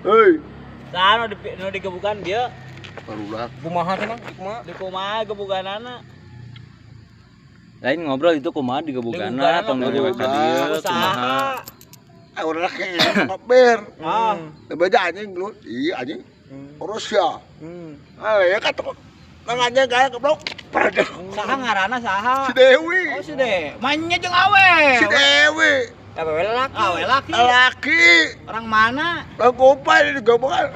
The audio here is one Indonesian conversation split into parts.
Hei. Sana di gebukan dia. Barulah. Kumaha teh, Mang? Di kumaha gebukanana. Lain ngobrol itu kumaha di gebugana atau ngajak ka dieu kumaha. Orang kayak ngober. Ah. Baca anjing lu. Iya anjing. Rusia. Ya kata nanganya gaya keblok. Pada. Saha ngaranna saha? Si Dewi. Oh si De. Mainnya jeung awe. Si Dewi. Awe laki. Awe laki. Laki. Orang mana? Bang Gopay di gabungan.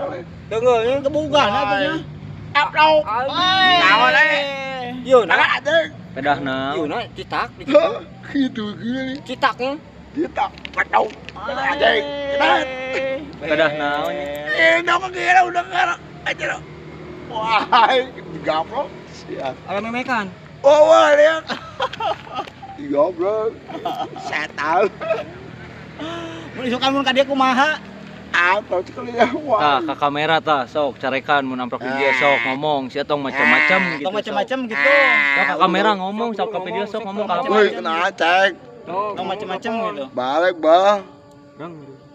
Dengerin kebukan atunya. Upload. Naon Yun, anjing. Pedahna. yun citak di Gitu gini. citaknya. Kita patau. Anjing. Pedahna. Dong kira udah ngarang aja. Wah, digaplok. Siap. Ayam memekan. Oh, wah, lihat. Digoblok. Setan. Mun isukan mun ka dieu kumaha? Apa sekali ya? Tah ka kamera tah sok carekan mun amprok di dia sok ngomong sia tong macam-macam gitu. Tong macam-macam gitu. Sok ka kamera ngomong sok ka video sok ngomong ka Woi, kena cek. Tong macam-macam gitu. Balik, bah.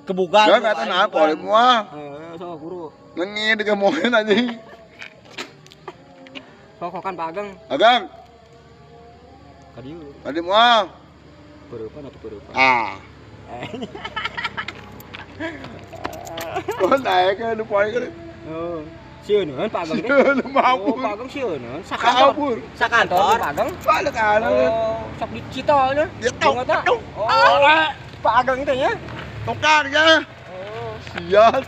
Kebugan. Gak kata apa oleh mua. Sok guru. Nengi digemohin anjing. Kokokan Pak Ageng. Agang, Ka dieu. tadi mua. Peurepan atuh peurepan. Ah. Kau naik kan lupa kan? Oh. Sieun Pak Ageng teh. Lu Oh, mampu. Pak Ageng sieun. Sakantor. Kabur. Sakantor Pak Ageng. Balik ana. Oh, sok dicito nya. Dia tahu. Oh, Pak Ageng teh nya. Tukar ya. Oh, Siap.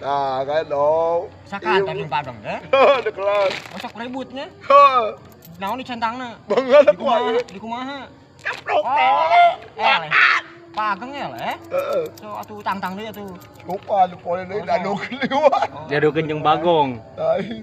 Nah, kan dong. sakantor jeung Pak Ageng teh. Di kelas. Oh, sok ributnya. Hah. Naon di centangna? Banget Di aku. kumaha? Di kumaha? Kaplok. Pak Ageng ya leh. Heeh. So atuh tangtang deui atuh. Lupa lu poin deui anu kliwat. Diadukeun jeung Bagong. Ai.